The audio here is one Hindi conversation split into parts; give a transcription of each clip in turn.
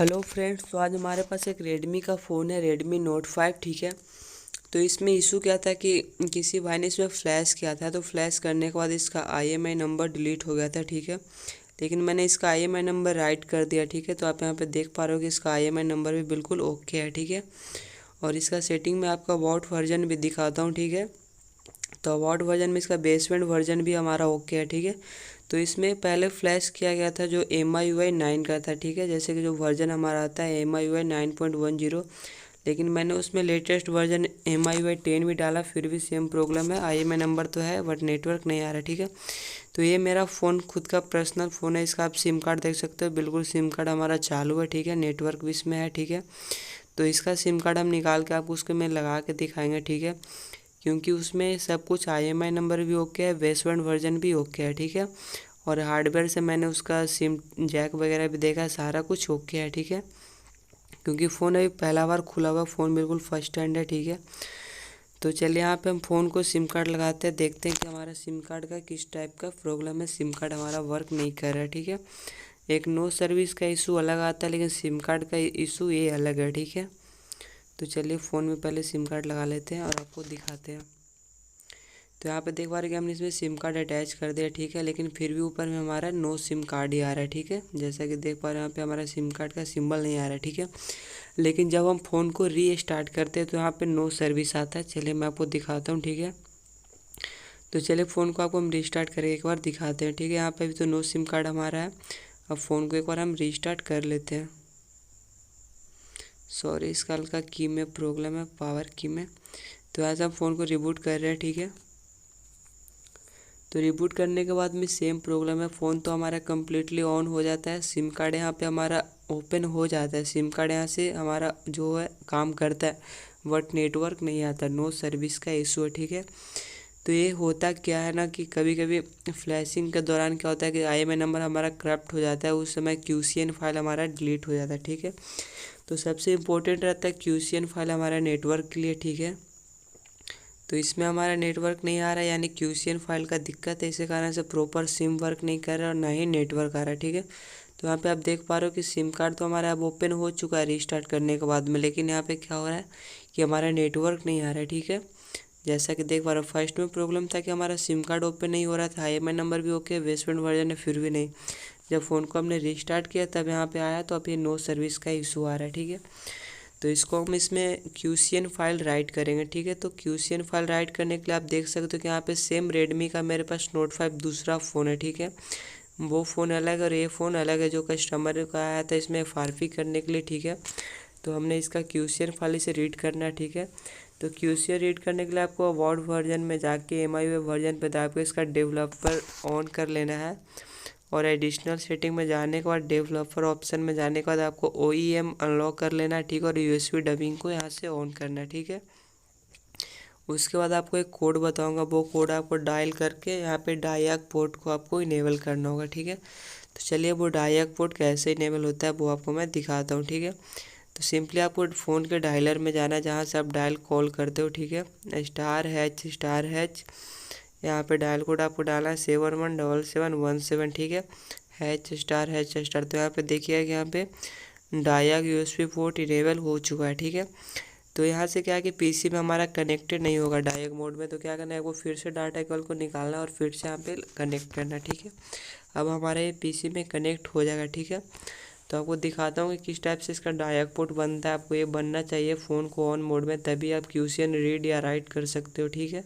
हेलो फ्रेंड्स, तो आज हमारे पास एक रेडमी का फ़ोन है, रेडमी नोट 5। ठीक है। तो इसमें इशू क्या था कि किसी भाई ने इसमें फ़्लैश किया था, तो फ्लैश करने के बाद इसका IMEI नंबर डिलीट हो गया था। ठीक है। लेकिन मैंने इसका IMEI नंबर राइट कर दिया। ठीक है। तो आप यहाँ पे देख पा रहे हो कि इसका IMEI नंबर भी बिल्कुल ओके है। ठीक है। और इसका सेटिंग में आपका वॉट वर्जन भी दिखाता हूँ। ठीक है। तो वॉट वर्जन में इसका बेसमेंट वर्जन भी हमारा ओके है। ठीक है। तो इसमें पहले फ्लैश किया गया था जो MIUI 9 का था। ठीक है। जैसे कि जो वर्जन हमारा आता है MIUI 9.10, लेकिन मैंने उसमें लेटेस्ट वर्जन MIUI 10 भी डाला, फिर भी सेम प्रॉब्लम है। IMEI नंबर तो है बट नेटवर्क नहीं आ रहा। ठीक है। तो ये मेरा फ़ोन खुद का पर्सनल फ़ोन है, इसका आप सिम कार्ड देख सकते हो, बिल्कुल सिम कार्ड हमारा चालू है। ठीक है। नेटवर्क भी इसमें है। ठीक है। तो इसका सिम कार्ड हम निकाल के आपको उसके में लगा के दिखाएंगे। ठीक है। क्योंकि उसमें सब कुछ IMEI नंबर भी ओके है, बेसमेंट वर्जन भी ओके है। ठीक है। और हार्डवेयर से मैंने उसका सिम जैक वगैरह भी देखा है, सारा कुछ ओके है। ठीक है। क्योंकि फ़ोन अभी पहला बार खुला हुआ फ़ोन, बिल्कुल फर्स्ट हैंड है। ठीक है। तो चलिए यहाँ पे हम फ़ोन को सिम कार्ड लगाते हैं, देखते हैं कि हमारा सिम कार्ड का किस टाइप का प्रॉब्लम है। सिम कार्ड हमारा वर्क नहीं कर रहा है। ठीक है। एक नो सर्विस का इशू अलग आता है, लेकिन सिम कार्ड का इशू ये अलग है। ठीक है। तो चलिए फ़ोन में पहले सिम कार्ड लगा लेते हैं और आपको दिखाते हैं। तो यहाँ पे देख पा रहे हैं कि हमने इसमें सिम कार्ड अटैच कर दिया। ठीक है। लेकिन फिर भी ऊपर में हमारा नो सिम कार्ड ही आ रहा है। ठीक है। जैसा कि देख पा रहे हैं यहाँ पे हमारा सिम कार्ड का सिंबल नहीं आ रहा है। ठीक है। लेकिन जब हम फ़ोन को रीस्टार्ट करते हैं तो यहाँ पे नो सर्विस आता है। चलिए मैं आपको दिखाता हूँ। ठीक है। तो चलिए फ़ोन को आपको हम रीस्टार्ट करके एक बार दिखाते हैं। ठीक है। यहाँ पे अभी तो नो सिम कार्ड हमारा है। अब फ़ोन को एक बार हम रीस्टार्ट कर लेते हैं। सॉरी, इसका हल्का की में प्रॉब्लम है, पावर की में। तो आज हम फ़ोन को रिबूट कर रहे हैं। ठीक है। तो रिबूट करने के बाद में सेम प्रॉब्लम है, फ़ोन तो हमारा कम्प्लीटली ऑन हो जाता है, सिम कार्ड यहाँ पे हमारा ओपन हो जाता है, सिम कार्ड यहाँ से हमारा जो है काम करता है, बट नेटवर्क नहीं आता, नो सर्विस का इशू है। ठीक है। तो ये होता क्या है ना कि कभी कभी फ्लैशिंग के दौरान क्या होता है कि IMEI नंबर हमारा करप्ट हो जाता है, उस समय QCN फाइल हमारा डिलीट हो जाता है। ठीक है। तो सबसे इम्पोर्टेंट रहता है QCN फाइल हमारा नेटवर्क के लिए। ठीक है। तो इसमें हमारा नेटवर्क नहीं आ रहा है, यानी QCN फाइल का दिक्कत है, इसी कारण से प्रॉपर सिम वर्क नहीं कर रहा और ना ही नेटवर्क आ रहा है। ठीक है। तो यहाँ पे आप देख पा रहे हो कि सिम कार्ड तो हमारा अब ओपन हो चुका है रीस्टार्ट करने के बाद में, लेकिन यहाँ पे क्या हो रहा है कि हमारा नेटवर्क नहीं आ रहा है। ठीक है। जैसा कि देख पा रहे हो, फर्स्ट में प्रॉब्लम था कि हमारा सिम कार्ड ओपन नहीं हो रहा था, IMEI नंबर भी ओके, बेसमेंट वर्जन है, फिर भी नहीं। जब फ़ोन को हमने रीस्टार्ट किया तब यहाँ पे आया, तो अब ये नो सर्विस का इशू आ रहा है। ठीक है। तो इसको हम इसमें QCN फाइल राइट करेंगे। ठीक है। तो QCN फाइल राइट करने के लिए आप देख सकते हो कि यहाँ पे सेम रेडमी का मेरे पास नोट 5 दूसरा फ़ोन है। ठीक है। वो फ़ोन अलग और ये फ़ोन अलग है, जो कस्टमर का आया था इसमें FRP करने के लिए। ठीक है। तो हमने इसका QCN फाइल इसे रीड करना है। ठीक है। तो QCN रीड करने के लिए आपको वर्ड वर्जन में जाके MIUI वर्जन पे दबा के इसका डेवलपर ऑन कर लेना है, और एडिशनल सेटिंग में जाने के बाद डेवलपर ऑप्शन में जाने के बाद आपको OEM अनलॉक कर लेना है। ठीक है। और USB डबिंग को यहाँ से ऑन करना है। ठीक है। उसके बाद आपको एक कोड बताऊंगा, वो कोड आपको डायल करके यहाँ पे डायक पोर्ट को आपको इनेबल करना होगा। ठीक है। तो चलिए वो डायक पोर्ट कैसे इनेबल होता है वो आपको मैं दिखाता हूँ। ठीक है। तो सिंपली आपको फ़ोन के डायलर में जाना है, जहाँ से आप डायल कॉल करते हो। ठीक है। *#*#, यहाँ पे डायल कोड आपको डालना है 717717। ठीक है। ###। तो यहाँ पे देखिएगा कि यहाँ पे डायक USB पोर्ट इनेबल हो चुका है। ठीक है। तो यहाँ से क्या है कि PC में हमारा कनेक्टेड नहीं होगा डायक मोड में, तो क्या करना है, वो फिर से डाटा केबल को निकालना है और फिर से यहाँ पे कनेक्ट करना है। ठीक है। अब हमारा ये PC में कनेक्ट हो जाएगा। ठीक है। तो आपको दिखाता हूँ कि किस टाइप से इसका डायक पोर्ट बनता है। आपको ये बनना चाहिए फ़ोन को ऑन मोड में, तभी आप QCN रीड या राइट कर सकते हो। ठीक है।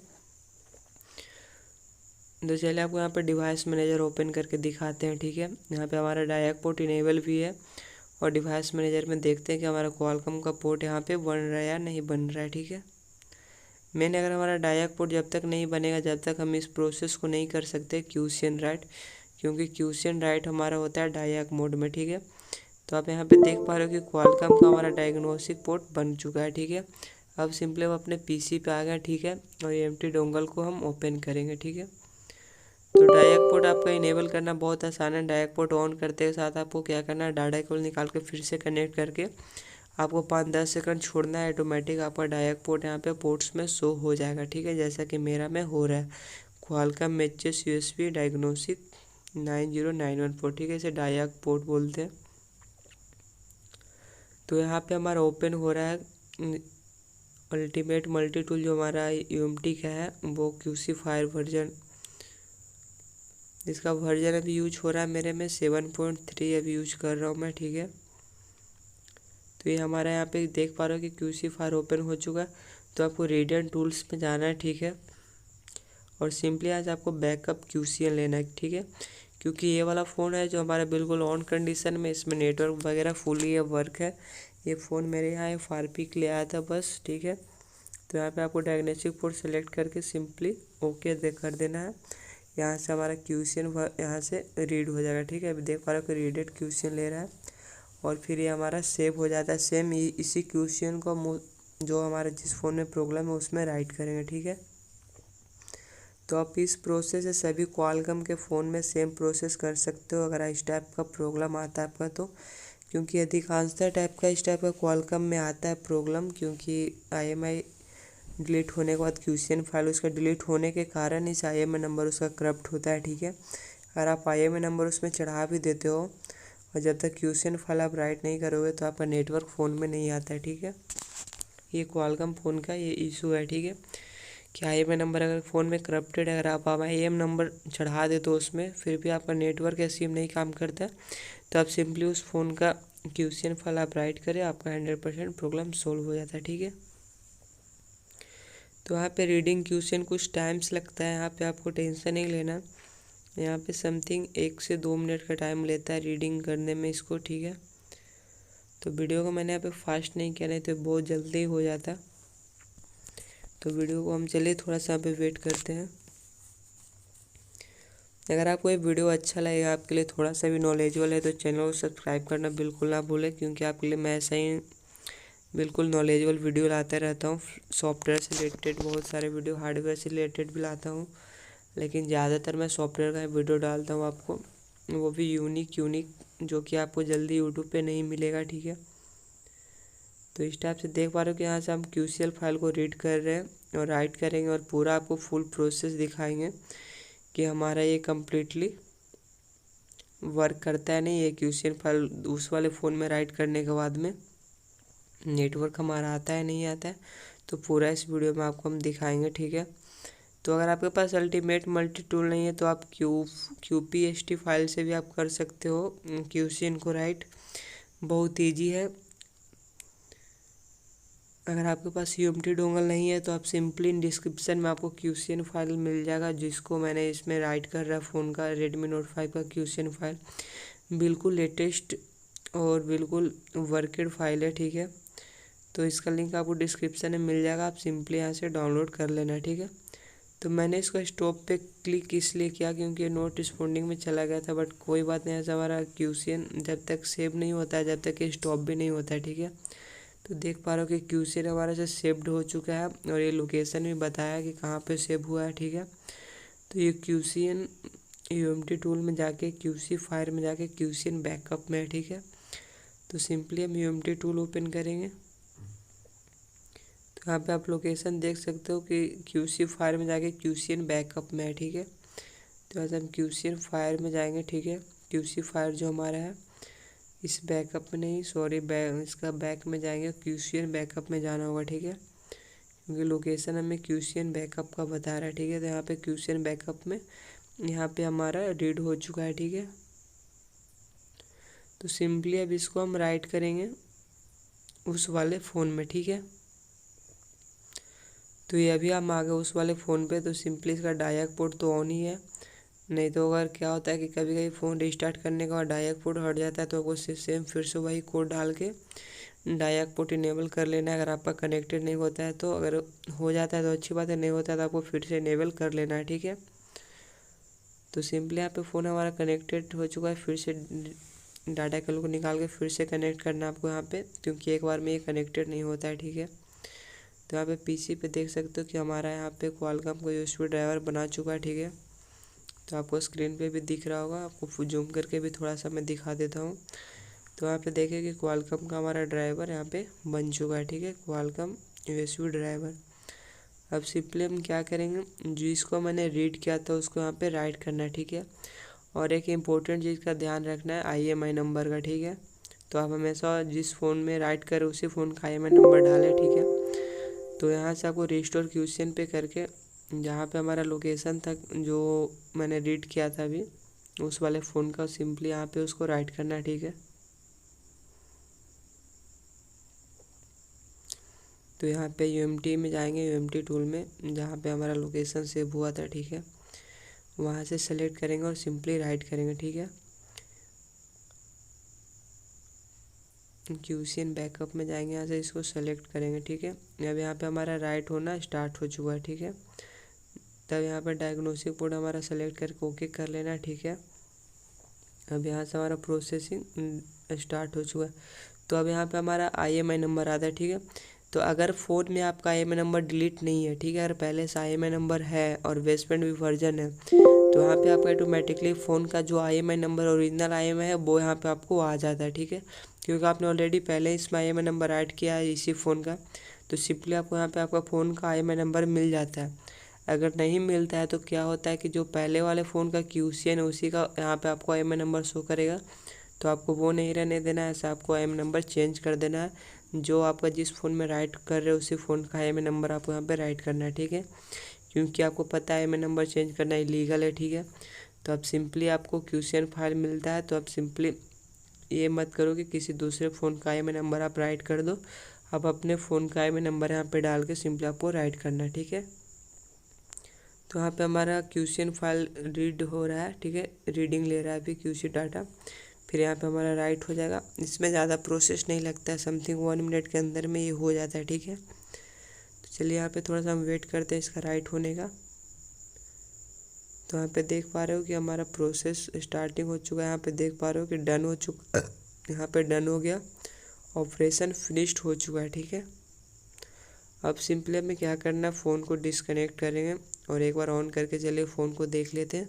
तो चलिए आपको यहाँ पर डिवाइस मैनेजर ओपन करके दिखाते हैं। ठीक है। यहाँ पे हमारा डायक पोर्ट इनेबल भी है, और डिवाइस मैनेजर में देखते हैं कि हमारा क्वालकॉम का पोर्ट यहाँ पे बन रहा है या नहीं बन रहा है। ठीक है। मैंने अगर हमारा डायक पोर्ट जब तक नहीं बनेगा, जब तक हम इस प्रोसेस को नहीं कर सकते QCN राइट, क्योंकि QCN राइट हमारा होता है डायक मोड में। ठीक है। तो आप यहाँ पे देख पा रहे हो कि क्वालकॉम का हमारा डायग्नोस्टिक पोर्ट बन चुका है। ठीक है। अब सिंपली हम अपने PC पे आ गए। ठीक है। और एम्प्टी डोंगल को हम ओपन करेंगे। ठीक है। तो डायक पोर्ट आपका इनेबल करना बहुत आसान है। डायक पोर्ट ऑन करते के साथ आपको क्या करना है, डाटा केबल निकाल के फिर से कनेक्ट करके आपको 5-10 सेकंड छोड़ना है, ऑटोमेटिक आपका डायक पोर्ट यहाँ पे पोर्ट्स में शो हो जाएगा। ठीक है। जैसा कि मेरा में हो रहा है, क्वालकॉम HS USB डायग्नोस्टिक 90914। ठीक है। इसे डायक पोर्ट बोलते हैं। तो यहाँ पे हमारा ओपन हो रहा है अल्टीमेट मल्टी टूल जो हमारा यूएमटी का है, वो क्यूसी फायर वर्जन, इसका वर्जन अभी यूज हो रहा है मेरे में 7.3 अभी यूज कर रहा हूँ मैं, ठीक है। तो ये हमारा यहाँ पे देख पा रहे हो कि क्यूसी फायर ओपन हो चुका है। तो आपको रेडियन टूल्स पे जाना है, ठीक है, और सिंपली आज आपको बैकअप क्यूसीएन लेना है, ठीक है, क्योंकि ये वाला फ़ोन है जो हमारा बिल्कुल ऑन कंडीशन में, इसमें नेटवर्क वगैरह फुली ये वर्क है। ये फ़ोन मेरे यहाँ FRP के लिए आया था बस, ठीक है। तो यहाँ पे आपको डायग्नोस्टिक पोर्ट सेलेक्ट करके सिंपली ओके कर देना है। यहाँ से हमारा क्यूसीएन यहाँ से रीड हो जाएगा, ठीक है। अभी देख पा रहे हो कि रीडेड क्यूसीएन ले रहा है और फिर ये हमारा सेव हो जाता है। सेम इसी क्यूसीएन को जो हमारे जिस फ़ोन में प्रॉब्लम है उसमें राइट करेंगे, ठीक है। तो आप इस प्रोसेस से सभी क्वालकॉम के फ़ोन में सेम प्रोसेस कर सकते हो अगर इस टाइप का प्रॉब्लम आता है आपका तो, क्योंकि अधिकांशतः टाइप का इस टाइप का क्वालकॉम में आता है प्रॉब्लम, क्योंकि IMEI डिलीट होने के बाद क्यूसीएन फाइल उसका डिलीट होने के कारण इस IMEI नंबर उसका करप्ट होता है, ठीक है। अगर आप IMEI नंबर उसमें चढ़ा भी देते हो और जब तक क्यूसीएन फाइल आप राइट नहीं करोगे तो आपका नेटवर्क फ़ोन में नहीं आता है, ठीक है। ये क्वालकॉम फ़ोन का ये इशू है, ठीक है, कि IMEI नंबर अगर फ़ोन में करप्टेड है, अगर आप IMEI नंबर चढ़ा दे तो उसमें फिर भी आपका नेटवर्क या सिम नहीं काम करता, तो आप सिंपली उस फ़ोन का क्यूसीएन फाइल आप राइट करें, आपका 100% प्रॉब्लम सोल्व हो जाता है, ठीक है। तो यहाँ पे रीडिंग क्यूसीएन कुछ टाइम्स लगता है, यहाँ पे आपको टेंशन नहीं लेना। यहाँ पे समथिंग 1 से 2 मिनट का टाइम लेता है रीडिंग करने में इसको, ठीक है। तो वीडियो को मैंने यहाँ पे फास्ट नहीं किया, नहीं तो बहुत जल्दी हो जाता। तो वीडियो को हम चलिए थोड़ा सा यहाँ पे वेट करते हैं। अगर आपको ये वीडियो अच्छा लगेगा, आपके लिए थोड़ा सा भी नॉलेजेबल है, तो चैनल को सब्सक्राइब करना बिल्कुल ना भूलें, क्योंकि आपके लिए मैं ऐसा ही बिल्कुल नॉलेजेबल वीडियो लाते रहता हूँ। सॉफ्टवेयर से रिलेटेड बहुत सारे वीडियो, हार्डवेयर से रिलेटेड भी लाता हूँ, लेकिन ज़्यादातर मैं सॉफ्टवेयर का वीडियो डालता हूँ आपको, वो भी यूनिक जो कि आपको जल्दी यूट्यूब पे नहीं मिलेगा, ठीक है। तो इस टाइप से देख पा रहे हो कि यहाँ से हम क्यूसीएल फाइल को रीड कर रहे हैं और राइट करेंगे और पूरा आपको फुल प्रोसेस दिखाएंगे कि हमारा ये कम्प्लीटली वर्क करता है नहीं। ये क्यूसीएल फाइल उस वाले फ़ोन में राइट करने के बाद में नेटवर्क हमारा आता है नहीं आता है, तो पूरा इस वीडियो में आपको हम दिखाएंगे, ठीक है। तो अगर आपके पास अल्टीमेट मल्टी टूल नहीं है तो आप QPST फाइल से भी आप कर सकते हो क्यूसीएन को राइट, बहुत ईजी है। अगर आपके पास UMT डोंगल नहीं है तो आप सिंपली डिस्क्रिप्शन में आपको क्यूसीएन फाइल मिल जाएगा, जिसको मैंने इसमें राइट कर रहा है फ़ोन का Redmi Note 5 का क्यूसीएन फाइल, बिल्कुल लेटेस्ट और बिल्कुल वर्केड फाइल है, ठीक है। तो इसका लिंक आपको डिस्क्रिप्शन में मिल जाएगा, आप सिंपली यहाँ से डाउनलोड कर लेना, ठीक है। तो मैंने इसको स्टॉप पे क्लिक इसलिए किया क्योंकि नोट रिस्पॉन्डिंग में चला गया था, बट कोई बात नहीं, ऐसा हमारा क्यूसीएन जब तक सेव नहीं होता है, जब तक ये स्टॉप भी नहीं होता है, ठीक है। तो देख पा रहे हो कि क्यूसीएन हमारा से सेव्ड हो चुका है और ये लोकेशन भी बताया कि कहाँ पे सेव हुआ है, ठीक है। तो ये क्यूसीएन UMT टूल में जाके क्यूसी फायर में जाके क्यूसीएन बैकअप में है, ठीक है। तो सिंपली हम UMT टूल ओपन करेंगे। तो यहाँ पे आप लोकेशन देख सकते हो कि क्यूसी फायर में जाके क्यूसीएन बैकअप में है, ठीक है। तो आज हम क्यूसीएन फायर में जाएंगे, ठीक है। क्यूसी फायर जो हमारा है इस बैकअप में नहीं, सॉरी इसका बैक में जाएंगे, क्यूसीएन बैकअप में जाना होगा, ठीक है, क्योंकि लोकेशन हमें क्यूसीएन बैकअप का बता रहा है, ठीक है। तो यहाँ पे क्यूसीएन बैकअप में यहाँ पे हमारा रीड हो चुका है, ठीक है। तो सिंपली अब इसको हम राइट करेंगे उस वाले फ़ोन में, ठीक है। तो ये अभी हम आ गए उस वाले फ़ोन पे, तो सिंपली इसका डायक पोर्ट तो ऑन ही है, नहीं तो अगर क्या होता है कि कभी कभी फ़ोन रिस्टार्ट करने के बाद डायक पोर्ट हट जाता है, तो आपको सेम फिर से वही कोड डाल के डायक पोर्ट इनेबल कर लेना है। अगर आपका कनेक्टेड नहीं होता है तो, अगर हो जाता है तो अच्छी बात है, नहीं होता है तो आपको फिर से इनेबल कर लेना है, ठीक है। तो सिंपली यहाँ पे फ़ोन हमारा कनेक्टेड हो चुका है, फिर से डाटा केबल को निकाल के फिर से कनेक्ट करना आपको यहाँ पे, क्योंकि एक बार में ये कनेक्टेड नहीं होता है, ठीक है। तो यहाँ पे PC पे देख सकते हो कि हमारा यहाँ पे क्वालकॉम का USB ड्राइवर बना चुका है, ठीक है। तो आपको स्क्रीन पे भी दिख रहा होगा, आपको जूम करके भी थोड़ा सा मैं दिखा देता हूँ। तो यहाँ पे देखिए कि क्वालकॉम का हमारा ड्राइवर यहाँ पे बन चुका है, ठीक है, क्वालकॉम USB ड्राइवर। अब सिंपली हम क्या करेंगे, जिसको मैंने रीड किया था उसको यहाँ पे राइट करना है, ठीक है। और एक इम्पोर्टेंट चीज़ का ध्यान रखना है IMEI नंबर का, ठीक है। तो आप हमेशा जिस फ़ोन में राइट करें उसी फ़ोन का IMEI नंबर डालें, ठीक है। तो यहाँ से आपको रिस्टोर क्यूशन पे करके जहाँ पे हमारा लोकेशन था जो मैंने रीड किया था अभी उस वाले फ़ोन का सिंपली यहाँ पे उसको राइट करना है, ठीक है। तो यहाँ पे UMT में जाएंगे, UMT टूल में जहाँ पे हमारा लोकेशन सेव हुआ था, ठीक है। वहाँ से सेलेक्ट करेंगे और सिंपली राइट करेंगे, ठीक है। क्यूशन बैकअप में जाएंगे, यहाँ से इसको सेलेक्ट करेंगे, ठीक है। अब यहाँ पे हमारा राइट होना स्टार्ट हो चुका है, ठीक है। तब यहाँ पे डायग्नोस्टिक पोर्ट हमारा सेलेक्ट करके ओके कर लेना, ठीक है। अब यहाँ से हमारा प्रोसेसिंग स्टार्ट हो चुका है। तो अब यहाँ पे हमारा IMEI नंबर आता है, ठीक है। तो अगर फ़ोन में आपका IMEI नंबर डिलीट नहीं है, ठीक है, अगर पहले से IMEI नंबर है और बेसमेंट भी वर्जन है, तो यहाँ पे आपका ऑटोमेटिकली फ़ोन का जो IMEI नंबर ओरिजिनल IMEI है वो यहाँ पे आपको आ जाता है, ठीक है। क्योंकि आपने ऑलरेडी पहले इसमें IMEI नंबर ऐड किया है इसी फ़ोन का, तो सिंपली आपको यहाँ पे आपका फ़ोन का IMEI नंबर मिल जाता है। अगर नहीं मिलता है तो क्या होता है कि जो पहले वाले फ़ोन का QCN है उसी का यहाँ पे आपको IMEI नंबर शो करेगा, तो आपको वो नहीं रहने देना है, ऐसा आपको IMEI नंबर चेंज कर देना है। जो आपका जिस फ़ोन में राइट कर रहे हो उसी फ़ोन का IMEI नंबर आपको यहाँ पे राइट करना है, ठीक है। क्योंकि आपको पता है IMEI नंबर चेंज करना इलीगल है, ठीक है। तो अब सिंपली आपको QCN फाइल मिलता है, तो अब सिंपली ये मत करो कि किसी दूसरे फ़ोन का IMEI नंबर आप राइट कर दो। अब अपने फ़ोन का IMEI नंबर यहाँ पे डाल के सिंपली आपको राइट करना है, ठीक है। तो यहाँ पे हमारा QCN फाइल रीड हो रहा है, ठीक है, रीडिंग ले रहा है अभी QC डाटा। फिर यहाँ पे हमारा राइट हो जाएगा। इसमें ज़्यादा प्रोसेस नहीं लगता है, समथिंग 1 मिनट के अंदर में ये हो जाता है, ठीक है। तो चलिए यहाँ पे थोड़ा सा हम वेट करते हैं इसका राइट होने का। तो यहाँ पे देख पा रहे हो कि हमारा प्रोसेस स्टार्टिंग हो चुका है। यहाँ पे देख पा रहे हो कि डन हो चुका, यहाँ पे डन हो गया, ऑपरेशन फिनिश्ड हो चुका है, ठीक है। अब सिंपली हमें क्या करना है, फ़ोन को डिसकनेक्ट करेंगे और एक बार ऑन करके चलिए फ़ोन को देख लेते हैं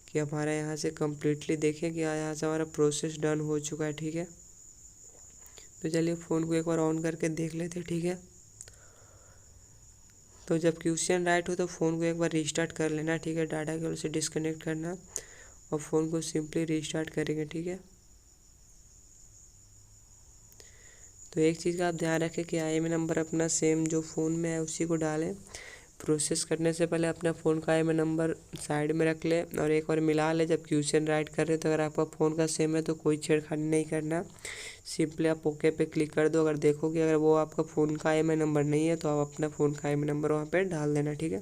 कि हमारा यहाँ से कम्प्लीटली देखें कि यहाँ से हमारा प्रोसेस डन हो चुका है, ठीक है। तो चलिए फ़ोन को एक बार ऑन करके देख लेते हैं, ठीक है। तो जब QCN राइट हो तो फ़ोन को एक बार रीस्टार्ट कर लेना, ठीक है। डाटा केबल से डिसकनेक्ट करना और फ़ोन को सिंपली रीस्टार्ट करेंगे, ठीक है। तो एक चीज़ का आप ध्यान रखें कि IMEI नंबर अपना सेम जो फ़ोन में है उसी को डालें। प्रोसेस करने से पहले अपना फ़ोन का IMEI नंबर साइड में रख ले और एक बार मिला ले जब QCN राइट कर रहे। तो अगर आपका फ़ोन का सेम है तो कोई छेड़खानी नहीं करना, सिंपली आप ओके पे क्लिक कर दो। अगर देखोगे अगर वो आपका फ़ोन का IMEI नंबर नहीं है तो आप अपना फ़ोन का IMEI नंबर वहाँ पे डाल देना, ठीक है।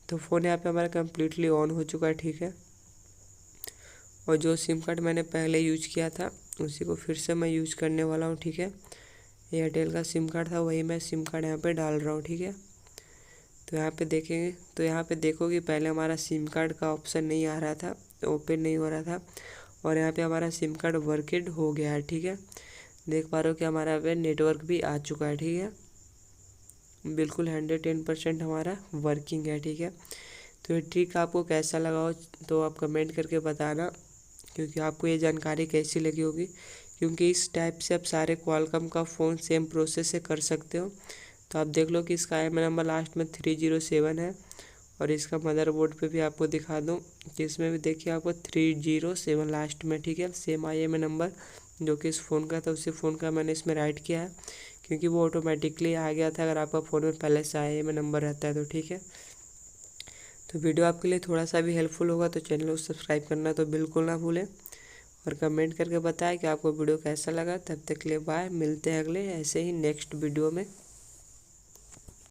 तो फ़ोन यहाँ पे हमारा कम्प्लीटली ऑन हो चुका है, ठीक है। और जो सिम कार्ड मैंने पहले यूज किया था उसी को फिर से मैं यूज करने वाला हूँ, ठीक है। एयरटेल का सिम कार्ड था, वही मैं सिम कार्ड यहाँ पे डाल रहा हूँ, ठीक है। तो यहाँ पे देखेंगे तो यहाँ पे देखोगे पहले हमारा सिम कार्ड का ऑप्शन नहीं आ रहा था, ओपन नहीं हो रहा था, और यहाँ पे हमारा सिम कार्ड वर्किंग हो गया है, ठीक है। देख पा रहे हो कि हमारा पे नेटवर्क भी आ चुका है, ठीक है। बिल्कुल 110% हमारा वर्किंग है, ठीक है। तो ये ट्रिक आपको कैसा लगा हो तो आप कमेंट करके बताना, क्योंकि आपको ये जानकारी कैसी लगी होगी। क्योंकि इस टाइप से आप सारे क्वालकॉम का फ़ोन सेम प्रोसेस से कर सकते हो। तो आप देख लो कि इसका IMEI नंबर लास्ट में 307 है, और इसका मदरबोर्ड पे भी आपको दिखा दूँ कि इसमें भी देखिए आपको 307 लास्ट में, ठीक है। सेम IMEI नंबर जो कि इस फ़ोन का था उसी फ़ोन का मैंने इसमें राइट किया है, क्योंकि वो ऑटोमेटिकली आ गया था अगर आपका फ़ोन में पहले से IMEI नंबर रहता है तो, ठीक है। तो वीडियो आपके लिए थोड़ा सा भी हेल्पफुल होगा तो चैनल को सब्सक्राइब करना तो बिल्कुल ना भूलें, और कमेंट करके बताएं कि आपको वीडियो कैसा लगा। तब तक के लिए बाय, मिलते हैं अगले ऐसे ही नेक्स्ट वीडियो में।